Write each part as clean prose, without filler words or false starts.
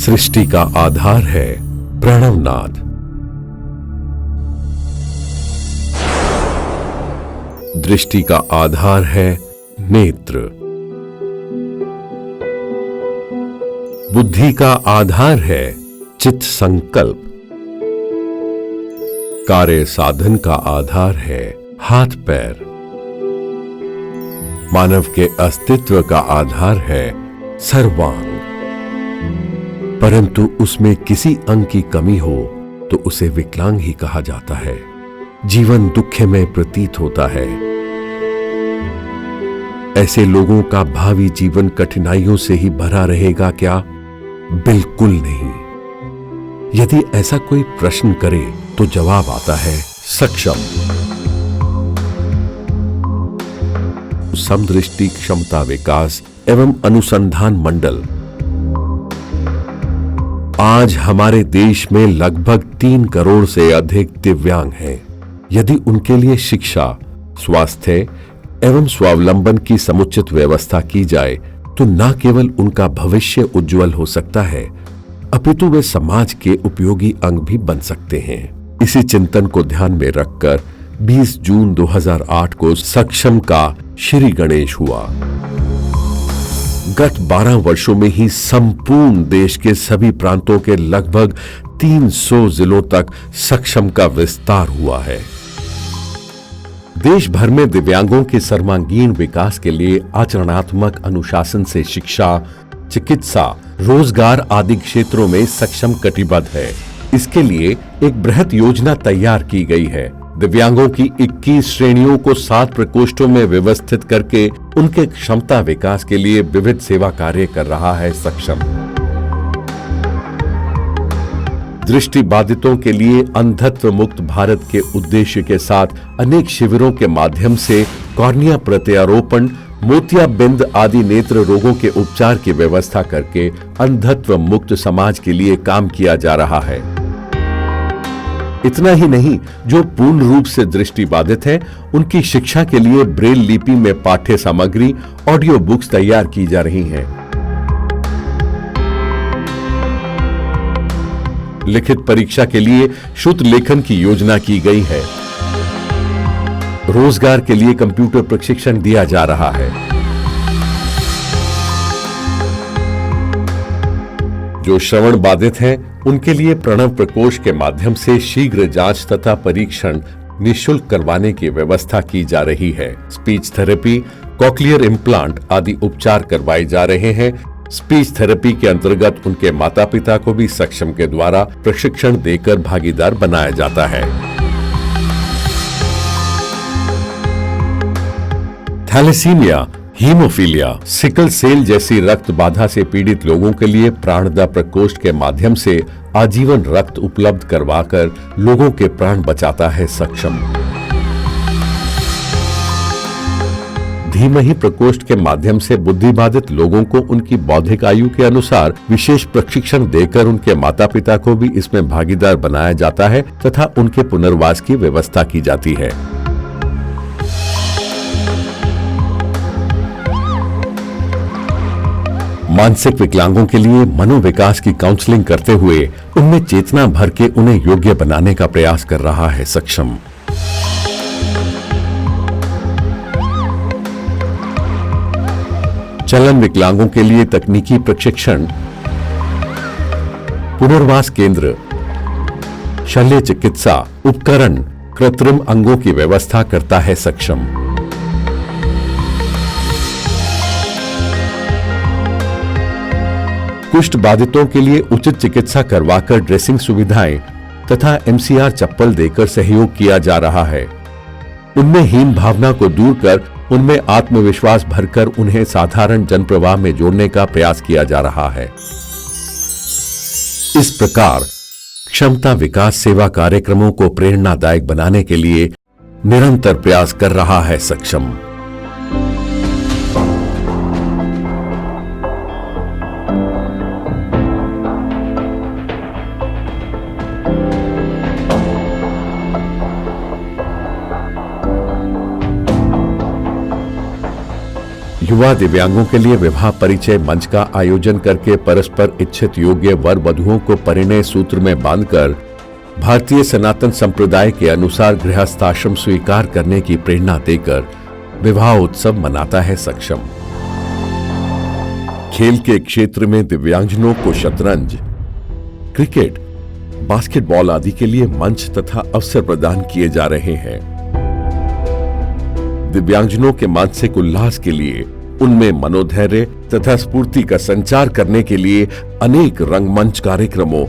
सृष्टि का आधार है प्रणवनाद। दृष्टि का आधार है नेत्र। बुद्धि का आधार है चित्त संकल्प। कार्य साधन का आधार है हाथ पैर। मानव के अस्तित्व का आधार है सर्वांग। परंतु उसमें किसी अंग की कमी हो तो उसे विकलांग ही कहा जाता है। जीवन दुखमय प्रतीत होता है। ऐसे लोगों का भावी जीवन कठिनाइयों से ही भरा रहेगा क्या? बिल्कुल नहीं। यदि ऐसा कोई प्रश्न करे तो जवाब आता है सक्षम। समदृष्टि क्षमता विकास एवं अनुसंधान मंडल आज हमारे देश में लगभग 3 करोड़ से अधिक दिव्यांग हैं। यदि उनके लिए शिक्षा, स्वास्थ्य एवं स्वावलंबन की समुचित व्यवस्था की जाए तो न केवल उनका भविष्य उज्जवल हो सकता है, अपितु वे समाज के उपयोगी अंग भी बन सकते हैं। इसी चिंतन को ध्यान में रखकर 20 जून 2008 को सक्षम का श्री गणेश हुआ। गत 12 वर्षों में ही संपूर्ण देश के सभी प्रांतों के लगभग 300 जिलों तक सक्षम का विस्तार हुआ है। देश भर में दिव्यांगों के सर्वांगीण विकास के लिए आचरणात्मक अनुशासन से शिक्षा, चिकित्सा, रोजगार आदि क्षेत्रों में सक्षम कटिबद्ध है। इसके लिए एक बृहत योजना तैयार की गई है। दिव्यांगों की 21 श्रेणियों को 7 प्रकोष्ठों में व्यवस्थित करके उनके क्षमता विकास के लिए विविध सेवा कार्य कर रहा है सक्षम। दृष्टि बाधितों के लिए अंधत्व मुक्त भारत के उद्देश्य के साथ अनेक शिविरों के माध्यम से कॉर्निया प्रत्यारोपण, मोतियाबिंद आदि नेत्र रोगों के उपचार की व्यवस्था करके अंधत्व मुक्त समाज के लिए काम किया जा रहा है। इतना ही नहीं, जो पूर्ण रूप से दृष्टि बाधित है उनकी शिक्षा के लिए ब्रेल लिपि में पाठ्य सामग्री, ऑडियो बुक्स तैयार की जा रही हैं। लिखित परीक्षा के लिए शुद्ध लेखन की योजना की गई है। रोजगार के लिए कंप्यूटर प्रशिक्षण दिया जा रहा है। जो श्रवण बाधित हैं, उनके लिए प्रणव प्रकोष्ठ के माध्यम से शीघ्र जांच तथा परीक्षण निःशुल्क करवाने की व्यवस्था की जा रही है। स्पीच थेरेपी, कॉक्लियर इम्प्लांट आदि उपचार करवाए जा रहे हैं। स्पीच थेरेपी के अंतर्गत उनके माता पिता को भी सक्षम के द्वारा प्रशिक्षण देकर भागीदार बनाया जाता है। थैलेसीमिया, हीमोफीलिया, सिकल सेल जैसी रक्त बाधा से पीड़ित लोगों के लिए प्राणदा प्रकोष्ठ के माध्यम से आजीवन रक्त उपलब्ध करवाकर लोगों के प्राण बचाता है सक्षम। धीमही प्रकोष्ठ के माध्यम से बुद्धिबाधित लोगों को उनकी बौद्धिक आयु के अनुसार विशेष प्रशिक्षण देकर उनके माता पिता को भी इसमें भागीदार बनाया जाता है तथा उनके पुनर्वास की व्यवस्था की जाती है। मानसिक विकलांगों के लिए मनोविकास की काउंसलिंग करते हुए उनमें चेतना भर के उन्हें योग्य बनाने का प्रयास कर रहा है सक्षम। चलन विकलांगों के लिए तकनीकी प्रशिक्षण, पुनर्वास केंद्र, शल्य चिकित्सा उपकरण, कृत्रिम अंगों की व्यवस्था करता है सक्षम। कुष्ठ बाधितों के लिए उचित चिकित्सा करवाकर ड्रेसिंग सुविधाएं तथा एमसीआर चप्पल देकर सहयोग किया जा रहा है। उनमें हीन भावना को दूर कर उनमें आत्मविश्वास भरकर उन्हें साधारण जनप्रवाह में जोड़ने का प्रयास किया जा रहा है। इस प्रकार क्षमता विकास सेवा कार्यक्रमों को प्रेरणादायक बनाने के लिए निरंतर प्रयास कर रहा है सक्षम। युवा दिव्यांगों के लिए विवाह परिचय मंच का आयोजन करके परस्पर इच्छित योग्य वर वधुओं को परिणय सूत्र में बांधकर भारतीय सनातन संप्रदाय के अनुसार गृहस्थाश्रम स्वीकार करने की प्रेरणा देकर विवाह उत्सव मनाता है सक्षम। खेल के क्षेत्र में दिव्यांगजनों को शतरंज, क्रिकेट, बास्केटबॉल आदि के लिए मंच तथा अवसर प्रदान किए जा रहे हैं। दिव्यांगजनों के मानसिक उल्लास के लिए उनमें मनोधैर्य तथा स्फूर्ति का संचार करने के लिए अनेक रंगमंच कार्यक्रमों,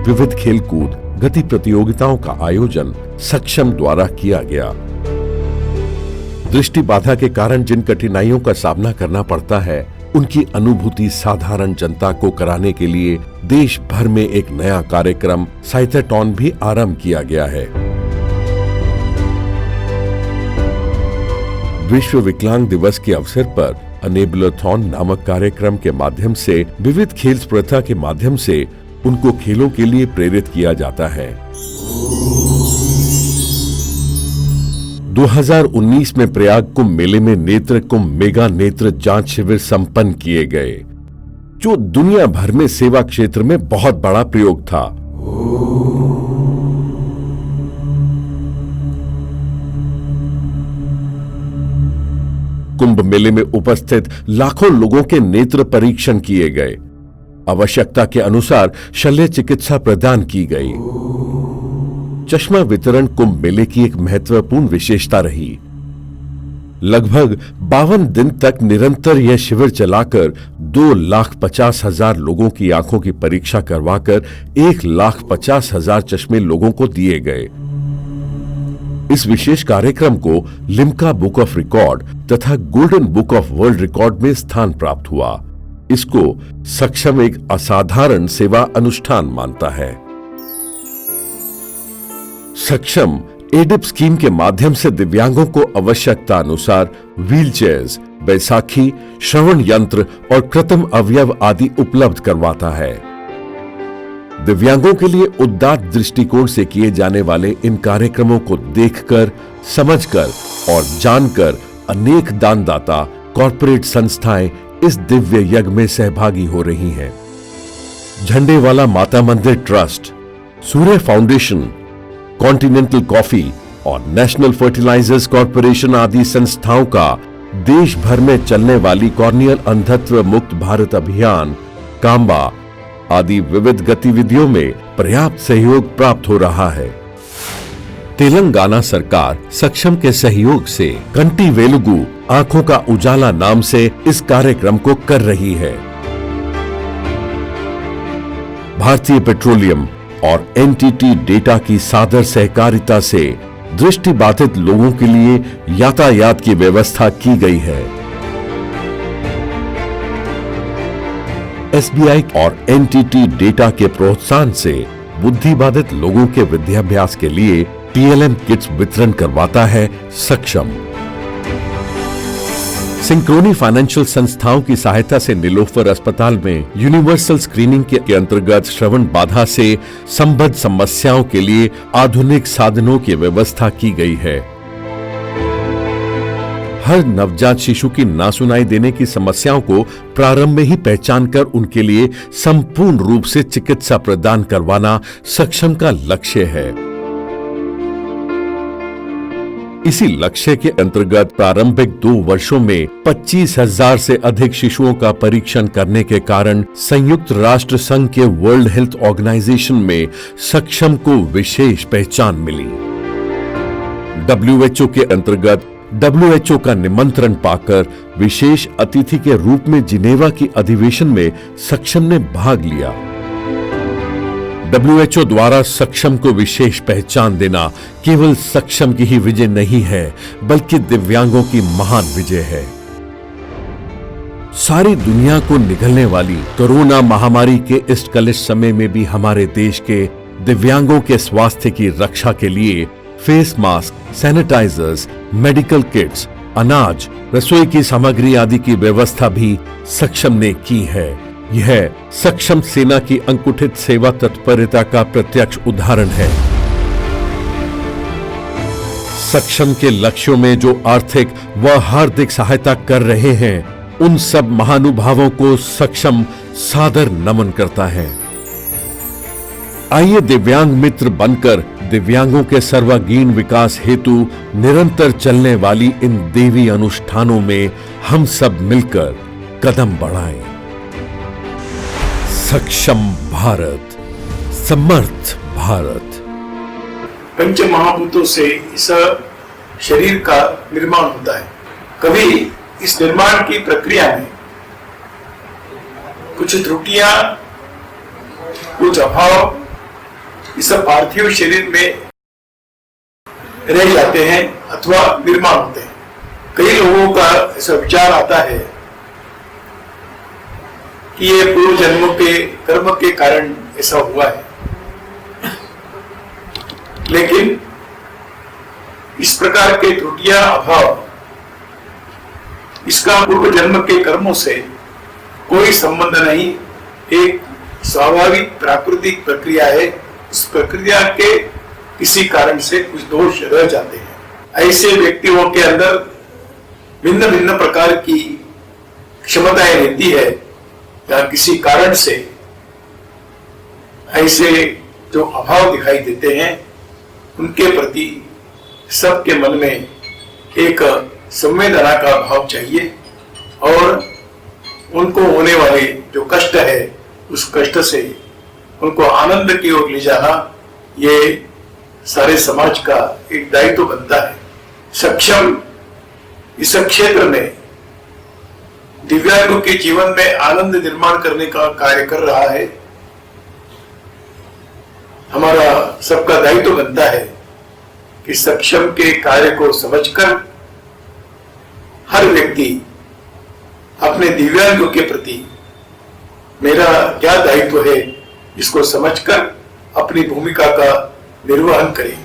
विविध खेलकूद, गति प्रतियोगिताओं का आयोजन सक्षम द्वारा किया गया। दृष्टि बाधा के कारण जिन कठिनाइयों का सामना करना पड़ता है, उनकी अनुभूति साधारण जनता को कराने के लिए देश भर में एक नया कार्यक्रम साइथाथॉन भी आरंभ किया गया है। विश्व विकलांग दिवस के अवसर पर अनेबलथॉन नामक कार्यक्रम के माध्यम से विविध खेल स्पर्धा के माध्यम से उनको खेलों के लिए प्रेरित किया जाता है। 2019 में प्रयाग कुंभ मेले में नेत्र कुंभ मेगा नेत्र जांच शिविर संपन्न किए गए, जो दुनिया भर में सेवा क्षेत्र में बहुत बड़ा प्रयोग था। कुंभ मेले में उपस्थित लाखों लोगों के नेत्र परीक्षण किए गए। आवश्यकता के अनुसार शल्य चिकित्सा प्रदान की गई। चश्मा वितरण कुंभ मेले की एक महत्वपूर्ण विशेषता रही। लगभग 52 दिन तक निरंतर यह शिविर चलाकर 2,50,000 लोगों की आंखों की परीक्षा करवाकर 1,50,000 चश्मे लोगों को दिए गए। इस विशेष कार्यक्रम को लिम्का बुक ऑफ रिकॉर्ड तथा golden book of world record में स्थान प्राप्त हुआ। इसको सक्षम एक असाधारण सेवा अनुष्ठान मानता है। सक्षम एडिप स्कीम के माध्यम से दिव्यांगों को आवश्यकता अनुसार व्हीलचेयर्स, बैसाखी, श्रवण यंत्र और कृत्रिम अवयव आदि उपलब्ध करवाता है। दिव्यांगों के लिए उदात्त दृष्टिकोण से किए जाने वाले इन कार्यक्रमों को देखकर, समझकर और जानकर अनेक दानदाता, कॉर्पोरेट संस्थाएं इस दिव्य यज्ञ में सहभागी हो रही हैं। झंडेवाला माता मंदिर ट्रस्ट, सूर्य फाउंडेशन, कॉन्टिनेंटल कॉफी और नेशनल फर्टिलाइजर्स कॉर्पोरेशन आदि संस्थाओं का देश भर में चलने वाली कॉर्नियल अंधत्व मुक्त भारत अभियान, काम्बा आदि विविध गतिविधियों में पर्याप्त सहयोग प्राप्त हो रहा है। तेलंगाना सरकार सक्षम के सहयोग से कंटी वेलुगु आंखों का उजाला नाम से इस कार्यक्रम को कर रही है। भारतीय पेट्रोलियम और एनटीटी डेटा की सादर सहकारिता से दृष्टिबाधित लोगों के लिए यातायात की व्यवस्था की गई है। एसबीआई और एनटीटी डेटा के प्रोत्साहन से बुद्धिबाधित लोगों के विद्याभ्यास के लिए टीएलएम किट्स वितरण करवाता है सक्षम। सिंक्रोनी फाइनेंशियल संस्थाओं की सहायता से नीलोफर अस्पताल में यूनिवर्सल स्क्रीनिंग के अंतर्गत श्रवण बाधा से संबद्ध समस्याओं के लिए आधुनिक साधनों की व्यवस्था की गई है। हर नवजात शिशु की नासुनाई देने की समस्याओं को प्रारंभ में ही पहचान कर उनके लिए संपूर्ण रूप से चिकित्सा प्रदान करवाना सक्षम का लक्ष्य है। इसी लक्ष्य के अंतर्गत प्रारंभिक 2 वर्षों में 25,000 से अधिक शिशुओं का परीक्षण करने के कारण संयुक्त राष्ट्र संघ के वर्ल्ड हेल्थ ऑर्गेनाइजेशन में सक्षम को विशेष पहचान मिली। WHO के अंतर्गत WHO का निमंत्रण पाकर विशेष अतिथि के रूप में जिनेवा की अधिवेशन में सक्षम ने भाग लिया। WHO द्वारा सक्षम को विशेष पहचान देना केवल सक्षम की ही विजय नहीं है, बल्कि दिव्यांगों की महान विजय है। सारी दुनिया को निगलने वाली कोरोना महामारी के इस कलिश समय में भी हमारे देश के दिव्यांगों के स्वास्थ्य की रक्षा के लिए face mask, sanitisers, medical kits, अनाज, रसोई की सामग्री आदि की व्यवस्था भी सक्षम ने की है। यह सक्षम सेना की अंकुठित सेवा तत्परता का प्रत्यक्ष उदाहरण है। सक्षम के लक्ष्यों में जो आर्थिक व हार्दिक सहायता कर रहे हैं, उन सब महानुभावों को सक्षम सादर नमन करता है। आइए दिव्यांग मित्र बनकर दिव्यांगों के सर्वांगीण विकास हेतु निरंतर चलने वाली इन देवी अनुष्ठानों में हम सब मिलकर कदम बढ़ाएं। सक्षम भारत, समर्थ भारत। पंच महाभूतों से इस शरीर का निर्माण होता है। कभी इस निर्माण की प्रक्रिया में कुछ त्रुटियां, कुछ अभाव इस पार्थिव शरीर में रह जाते हैं अथवा निर्माण होते हैं। कई लोगों का ऐसा विचार आता है कि ये पूर्व जन्मों के कर्म के कारण ऐसा हुआ है, लेकिन इस प्रकार के त्रुटियां, अभाव, इसका पूर्व जन्म के कर्मों से कोई संबंध नहीं। एक स्वाभाविक प्राकृतिक प्रक्रिया है। इस प्रक्रिया के किसी कारण से कुछ दोष रह जाते हैं। ऐसे व्यक्तियों के अंदर भिन्न भिन्न प्रकार की क्षमताएं रहती है, या किसी कारण से ऐसे जो अभाव दिखाई देते हैं, उनके प्रति सबके मन में एक संवेदना का भाव चाहिए और उनको होने वाले जो कष्ट है, उस कष्ट से उनको आनंद की ओर ले जाना, ये सारे समाज का एक दायित्व बनता है। सक्षम इस क्षेत्र में दिव्यांगों के जीवन में आनंद निर्माण करने का कार्य कर रहा है। हमारा सबका दायित्व बनता है कि सक्षम के कार्य को समझकर हर व्यक्ति अपने दिव्यांगों के प्रति मेरा क्या दायित्व है, इसको समझकर अपनी भूमिका का निर्वहन करें।